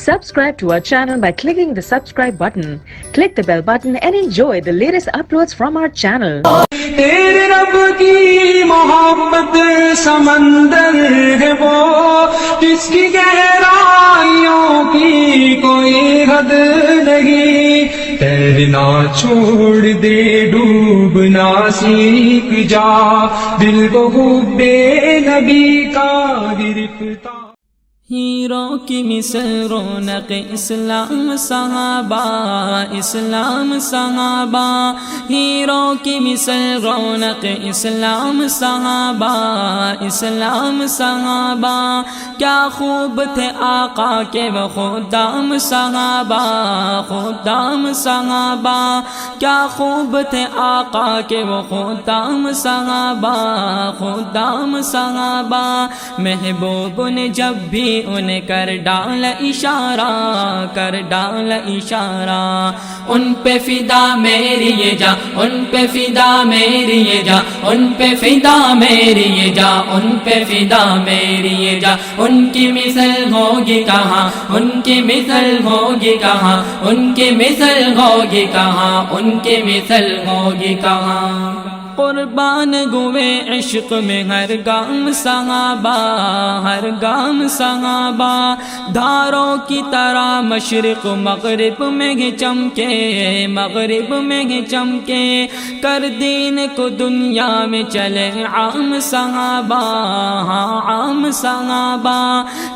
Subscribe to our channel by clicking the subscribe button. Click the bell button and enjoy the latest uploads from our channel. تیرے رب کی محبت سمندر ہے وہ جس کی گہرائیوں کی کوئی حد نہیں. تیرنا چھوڑ دے ڈوبنا سیکھ جا دل کو حب نبی کا گرفتار. ہیروں کی مثل رونق اسلام صحابہ، اسلام صحابہ. ہیروں کی مثل رونق اسلام صحابہ، اسلام صحابہ. کیا خوب تھے آقا کے وہ خدام صحابہ، خدام صحابہ. کیا خوب تھے آقا کے وہ خدام صحابہ، خدام صحابہ. محبوب نے جب بھی انہیں کر ڈال اشارہ، کر ڈال اشارہ. ان پہ فدا میری یہ جا، ان پہ فدا میری یہ جا، ان پہ فدا میری یہ جا، ان پہ فدا میری یہ جا. ان کی مثل ہوگی کہاں، ان کی مثل ہوگی کہاں، ان کی مثل ہوگی کہاں، ان کی مثل ہوگی کہاں. قربان گوئے عشق میں ہر گام صحابہ، ہر گام صحابہ. دھاروں کی طرح مشرق مغرب میں ہی چمکے، مغرب میں ہی چمکے. کر دین کو دنیا میں چلے عام صحابہ، ہاں عام صحابہ.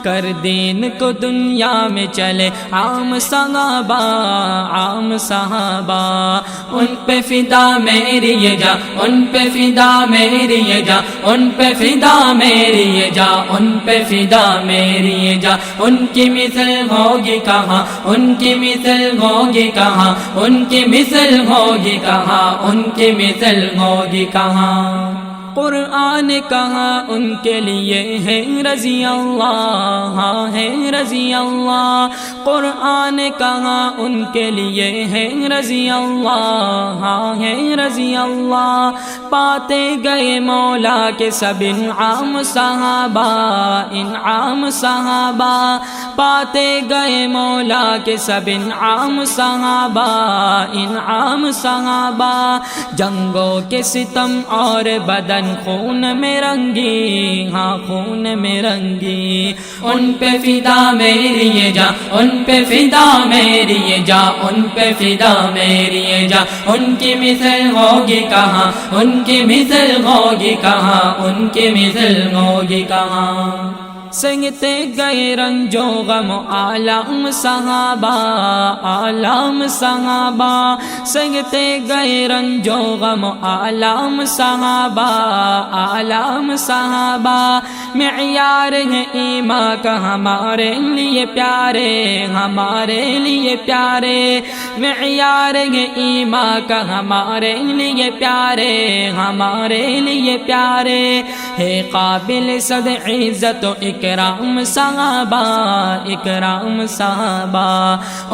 کر دین کو دنیا میں چلے عام صحابہ، عام صحابہ. ان پہ فدا میری یہ جا، ان پہ فدا میری یہ جا، ان پہ فدا میری یہ جا، ان پہ فدا میری یہ جا. ان کی مثل ہوگی کہاں، ان کی مثل ہوگی کہاں، ان کی مثل ہوگی کہاں، ان کی مثل ہوگی کہاں. قرآن کہاں ان کے لیے ہے رضی اللہ، ہاں ہے رضی اللہ. قرآن کہاں ان کے لیے ہے رضی اللہ، ہاں ہے رضی اللہ. پاتے گئے مولا کے سب انعام صحابہ، انعام صحابہ. پاتے گئے مولا کے سب انعام صحابہ، انعام صحابہ. جنگوں کے ستم اور بدن خون میں رنگی، ہاں خون میں رنگی. ان پہ فدا میری یہ جا، ان پہ فدا میری یہ جا، ان پہ فدا میری یہ جا. ان کی مثل ہوگی کہاں، ان کی مثل ہوگی کہاں، ان کی مثل ہوگی کہاں. سنگتے گئے رنج و غم عالم صحابہ، عالم صحابہ. سنگتے گئے رنج و غم عالم صحابہ، عالم صحابہ. معیار ہے ایمان کا ہمارے لیے پیارے، ہمارے لیے پیارے. معیار ہے ایمان کا ہمارے لیے پیارے، ہمارے لیے پیارے. ہے قابل صد عزت و اکرام صحابہ، اکرام صحابہ.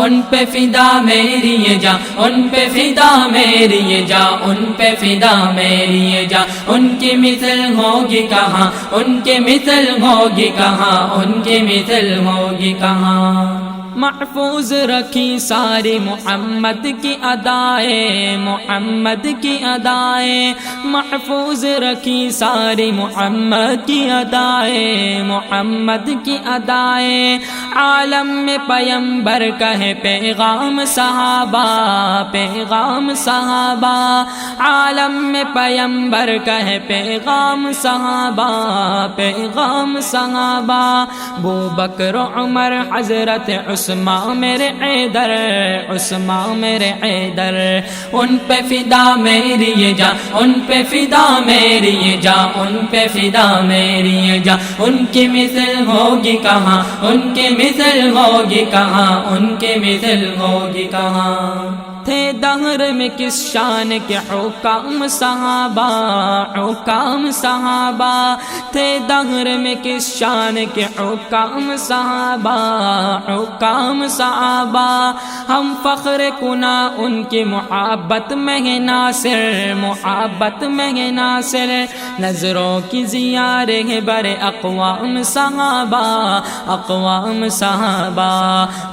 ان پہ فدا میری یہ جا، ان پہ فدا میری یہ جا، ان پہ فدا میری یہ جا. ان کی مثل ہوگی کہاں، ان کی مثل ہوگی کہاں، ان کی مثل ہوگی کہاں. محفوظ رکھی ساری محمد کی ادائیں، محمد کی ادائیں. محفوظ رکھی ساری محمد کی ادائیں، محمد کی ادائیں. عالم میں پیمبر کا ہے پیغام صحابہ، پیغام صحابہ. عالم میں پیمبر کا ہے پیغام صحابہ، پیغام صحابہ. ابوبکر عمر حضرت عثمان میرے حیدر، عثمان میرے حیدر. ان پہ فدا میری یہ جا، ان پہ فدا میری یہ جا، ان پہ فدا میری یہ جا. ان کی مثل ہوگی کہاں، ان کی مثل ہوگی کہاں، ان کی مثل ہوگی کہاں. تھے دہر میں کس شان کے حکام صحابہ، حکام صحابہ تھے دہر میں کس شان کے حکام صحابہ، حکام صحابہ ہم فخر کنا ان کی محبت میں ہے ناصر، محبت میں ہے ناصر، نظروں کی زیار ہے بر اقوام صحابہ، اقوام صحابہ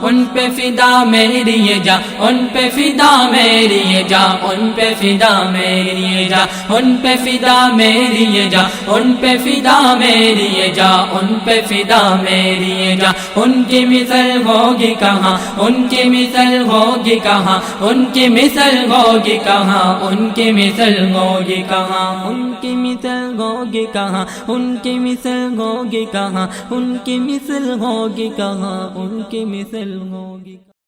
ان پہ فدا میری یہ جا، ان پہ فدا میری یہ جا، ان پہ فدا میری یہ جا، ان پہ فدا میری یہ جا، ان پہ فدا میری یہ جا، ان پہ فدا میری یہ جا، ان کی مثل ہوگی کہاں، ان کی مثل ہوگی کہاں، ان کی مثل ہوگی کہاں، ان کی مثل ہوگی کہاں، ان کی مثل ہوگی کہاں، ان کی مثل ہوگی کہاں، ان کی مثل ہوگی کہاں، ان کی مثل ہوگی